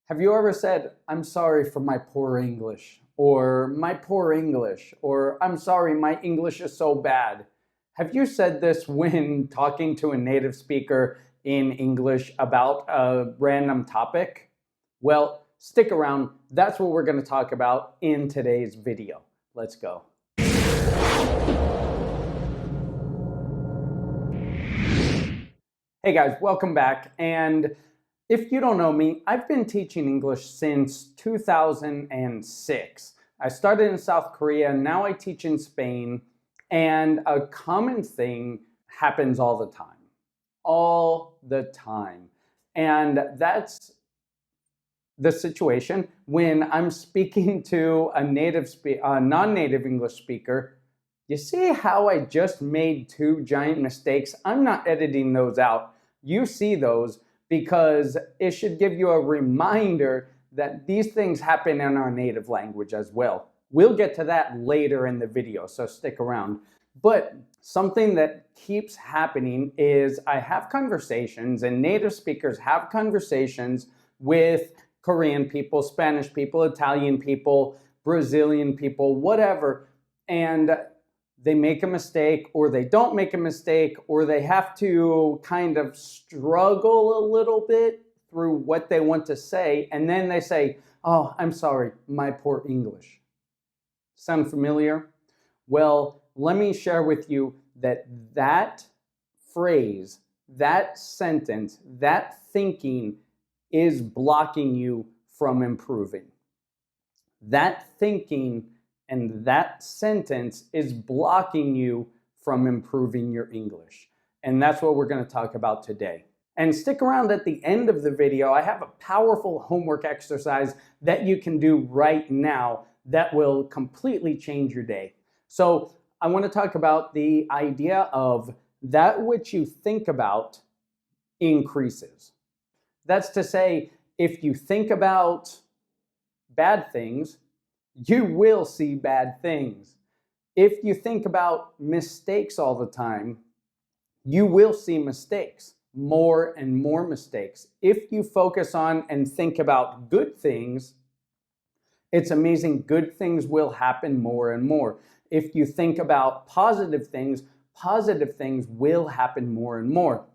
Have you ever said, I'm sorry for my poor English, or my poor English, or I'm sorry, my English is so bad? Have you said this when talking to a native speaker in English about a random topic? Well, stick around. That's what we're going to talk about in today's video. Let's go. Hey guys, welcome back. And if you don't know me, I've been teaching English since 2006. I started in South Korea, now I teach in Spain, and a common thing happens all the time. All the time. And that's the situation when I'm speaking to a non-native English speaker. You see how I just made two giant mistakes? I'm not editing those out. You see those because it should give you a reminder that these things happen in our native language as well. We'll get to that later in the video, so stick around. But something that keeps happening is I have conversations, and native speakers have conversations with Korean people, Spanish people, Italian people, Brazilian people, whatever, and they make a mistake, or they don't make a mistake, or they have to kind of struggle a little bit through what they want to say, and then they say, oh, I'm sorry, my poor English. Sound familiar? Well, let me share with you that phrase, that sentence, that thinking is blocking you from improving. That thinking and that sentence is blocking you from improving your English. And that's what we're going to talk about today. And stick around at the end of the video. I have a powerful homework exercise that you can do right now that will completely change your day. So I want to talk about the idea of that which you think about increases. That's to say, if you think about bad things, you will see bad things. If you think about mistakes all the time, you will see mistakes, more and more mistakes. If you focus on and think about good things, it's amazing, good things will happen more and more. If you think about positive things will happen more and more.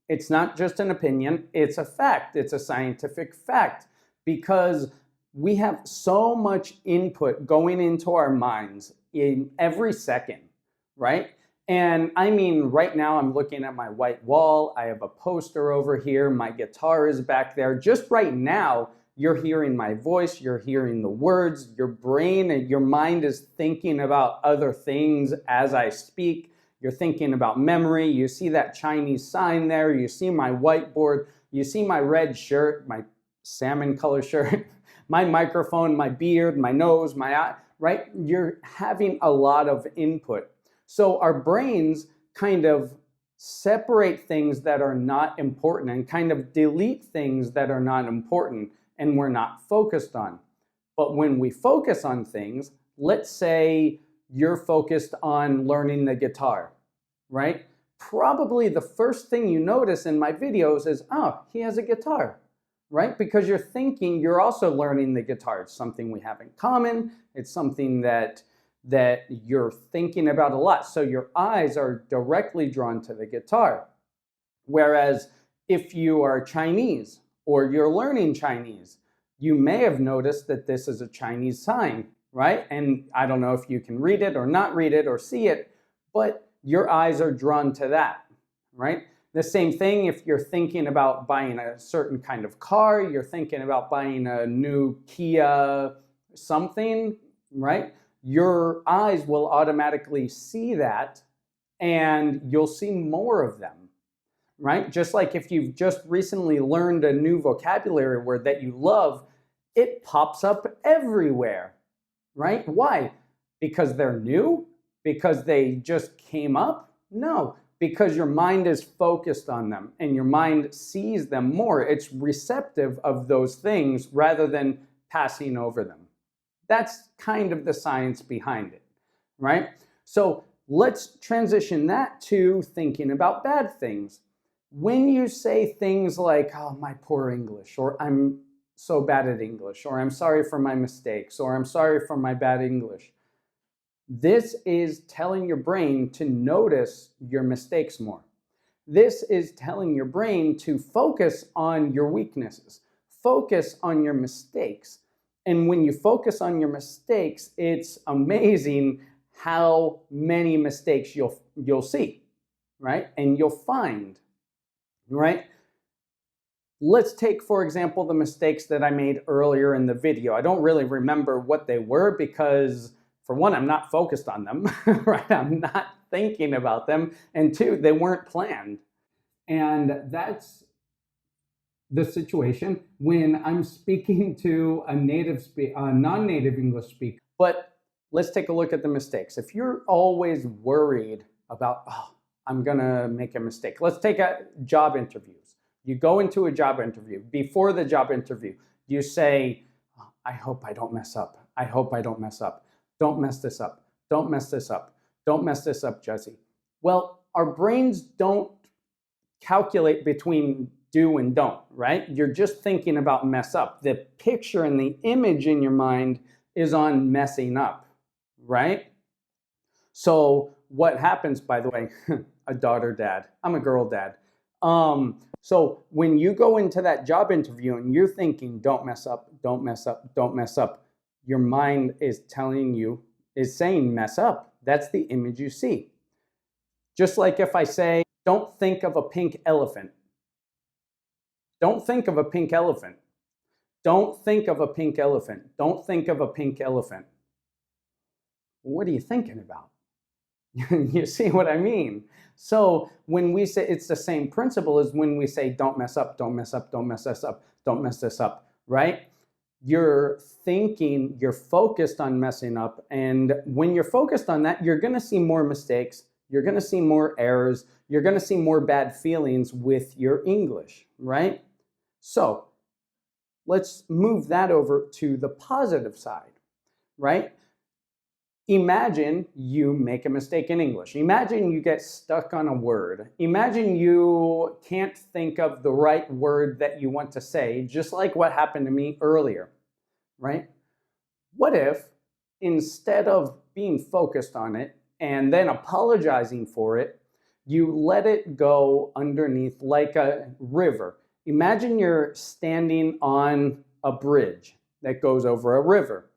It's not just an opinion, it's a fact. It's a scientific fact, because we have so much input going into our minds in every second, right? And I mean, right now I'm looking at my white wall. I have a poster over here. My guitar is back there. Just right now, you're hearing my voice. You're hearing the words. Your brain and your mind is thinking about other things as I speak. You're thinking about memory. You see that Chinese sign there. You see my whiteboard. You see my red shirt, my salmon color shirt. My microphone, my beard, my nose, my eye, right? You're having a lot of input. So our brains kind of separate things that are not important and kind of delete things that are not important and we're not focused on. But when we focus on things, let's say you're focused on learning the guitar, right? Probably the first thing you notice in my videos is, oh, he has a guitar. Right? Because you're thinking, you're also learning the guitar. It's something we have in common. It's something that you're thinking about a lot. So your eyes are directly drawn to the guitar. Whereas if you are Chinese or you're learning Chinese, you may have noticed that this is a Chinese sign, right? And I don't know if you can read it or not read it or see it, but your eyes are drawn to that, right? The same thing if you're thinking about buying a certain kind of car, you're thinking about buying a new Kia something, right? Your eyes will automatically see that and you'll see more of them, right? Just like if you've just recently learned a new vocabulary word that you love, it pops up everywhere, right? Why? Because they're new? Because they just came up? No. Because your mind is focused on them and your mind sees them more. It's receptive of those things rather than passing over them. That's kind of the science behind it, right? So let's transition that to thinking about bad things. When you say things like, oh, my poor English, or I'm so bad at English, or I'm sorry for my mistakes, or I'm sorry for my bad English. This is telling your brain to notice your mistakes more. This is telling your brain to focus on your weaknesses, focus on your mistakes. And when you focus on your mistakes, it's amazing how many mistakes you'll see, right? And you'll find, right? Let's take, for example, the mistakes that I made earlier in the video. I don't really remember what they were because, for one, I'm not focused on them, right? I'm not thinking about them. And two, they weren't planned. And that's the situation when I'm speaking to a non-native English speaker. But let's take a look at the mistakes. If you're always worried about, oh, I'm gonna make a mistake. Let's take job interviews. You go into a job interview. Before the job interview, you say, oh, I hope I don't mess up. I hope I don't mess up. Don't mess this up. Don't mess this up. Don't mess this up, Jesse. Well, our brains don't calculate between do and don't, right? You're just thinking about mess up. The picture and the image in your mind is on messing up, right? So what happens, by the way, a daughter dad, I'm a girl dad. So when you go into that job interview and you're thinking, don't mess up, don't mess up, don't mess up, your mind is saying mess up. That's the image you see. Just like if I say, don't think of a pink elephant. Don't think of a pink elephant. Don't think of a pink elephant. Don't think of a pink elephant. What are you thinking about? You see what I mean? So when we say, it's the same principle as when we say don't mess up, don't mess up, don't mess this up, don't mess this up, right? You're thinking, you're focused on messing up, and when you're focused on that, you're going to see more mistakes, you're going to see more errors, you're going to see more bad feelings with your English, right? So let's move that over to the positive side, right? Imagine you make a mistake in English. Imagine you get stuck on a word. Imagine you can't think of the right word that you want to say, just like what happened to me earlier, right? What if instead of being focused on it and then apologizing for it, you let it go underneath like a river? Imagine you're standing on a bridge that goes over a river,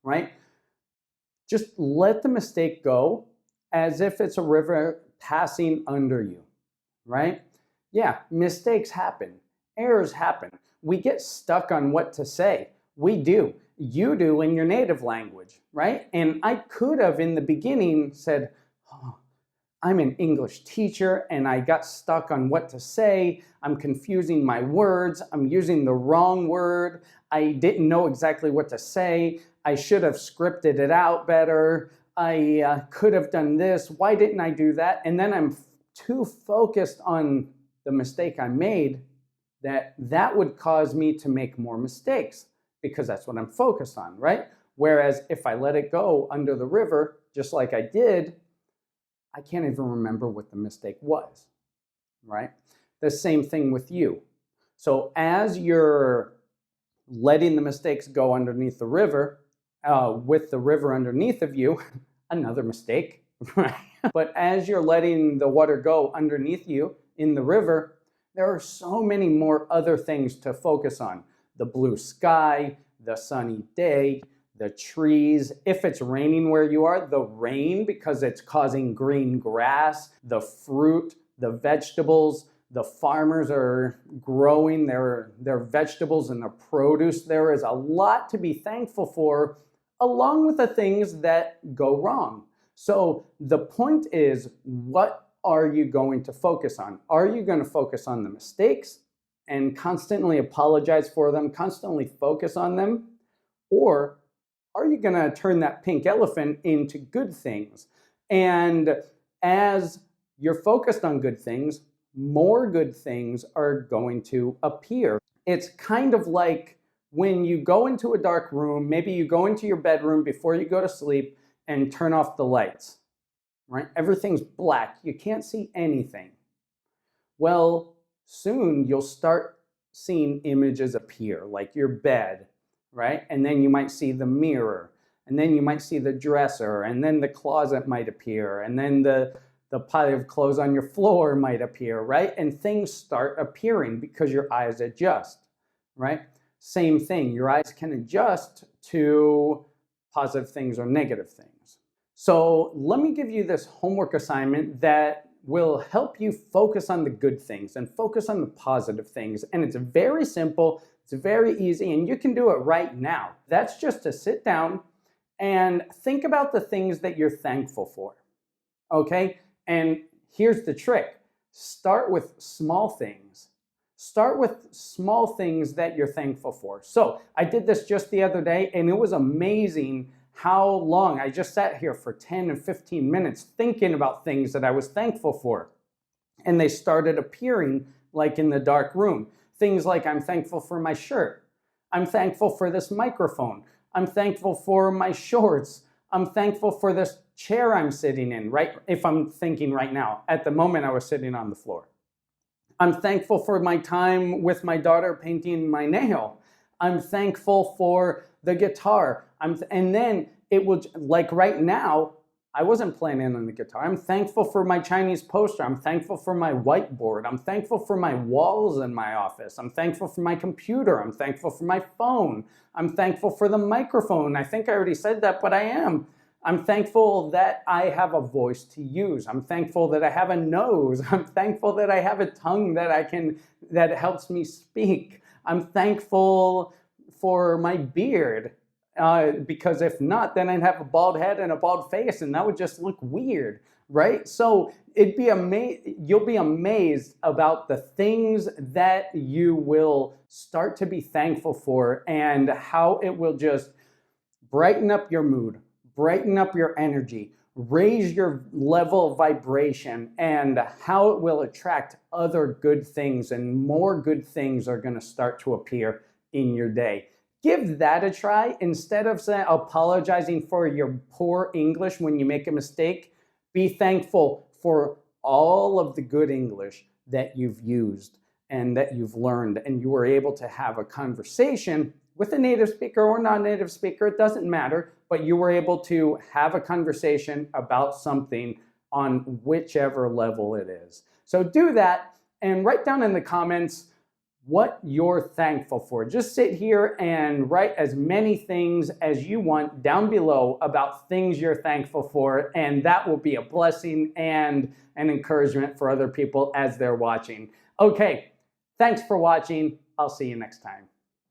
right? Just let the mistake go as if it's a river passing under you, right? Yeah, mistakes happen. Errors happen. We get stuck on what to say. We do. You do in your native language, right? And I could have in the beginning said, oh, I'm an English teacher and I got stuck on what to say. I'm confusing my words. I'm using the wrong word. I didn't know exactly what to say. I should have scripted it out better. I could have done this. Why didn't I do that? And then I'm too focused on the mistake I made that would cause me to make more mistakes because that's what I'm focused on, right? Whereas if I let it go under the river, just like I did, I can't even remember what the mistake was, right? The same thing with you. So as you're letting the mistakes go underneath the river, with the river underneath of you, another mistake, right? But as you're letting the water go underneath you in the river, there are so many more other things to focus on. The blue sky, the sunny day, the trees. If it's raining where you are, the rain because it's causing green grass, the fruit, the vegetables. The farmers are growing their vegetables and their produce. There is a lot to be thankful for, along with the things that go wrong. So the point is, what are you going to focus on? Are you going to focus on the mistakes and constantly apologize for them, constantly focus on them? Or are you going to turn that pink elephant into good things? And as you're focused on good things, more good things are going to appear. It's kind of like when you go into a dark room, maybe you go into your bedroom before you go to sleep and turn off the lights, right? Everything's black. You can't see anything. Well, soon you'll start seen images appear, like your bed, right? And then you might see the mirror, and then you might see the dresser, and then the closet might appear, and then the pile of clothes on your floor might appear, right? And things start appearing because your eyes adjust, right? Same thing, your eyes can adjust to positive things or negative things. So let me give you this homework assignment that will help you focus on the good things and focus on the positive things. And it's very simple, it's very easy, and you can do it right now. That's just to sit down and think about the things that you're thankful for, okay? And here's the trick. Start with small things. Start with small things that you're thankful for. So I did this just the other day, and it was amazing how long I just sat here for 10 and 15 minutes thinking about things that I was thankful for. And they started appearing like in the dark room. Things like, I'm thankful for my shirt. I'm thankful for this microphone. I'm thankful for my shorts. I'm thankful for this chair I'm sitting in, right? If I'm thinking right now, at the moment I was sitting on the floor. I'm thankful for my time with my daughter painting my nail. I'm thankful for the guitar. And then it will, like right now, I wasn't playing on the guitar. I'm thankful for my Chinese poster. I'm thankful for my whiteboard. I'm thankful for my walls in my office. I'm thankful for my computer. I'm thankful for my phone. I'm thankful for the microphone. I think I already said that, but I am. I'm thankful that I have a voice to use. I'm thankful that I have a nose. I'm thankful that I have a tongue that helps me speak. I'm thankful for my beard. Because if not, then I'd have a bald head and a bald face, and that would just look weird, right? So you'll be amazed about the things that you will start to be thankful for and how it will just brighten up your mood, brighten up your energy, raise your level of vibration, and how it will attract other good things, and more good things are going to start to appear in your day. Give that a try. Instead of apologizing for your poor English when you make a mistake, be thankful for all of the good English that you've used and that you've learned, and you were able to have a conversation with a native speaker or non-native speaker, it doesn't matter, but you were able to have a conversation about something on whichever level it is. So do that and write down in the comments what you're thankful for. Just sit here and write as many things as you want down below about things you're thankful for, and that will be a blessing and an encouragement for other people as they're watching. Okay, thanks for watching. I'll see you next time.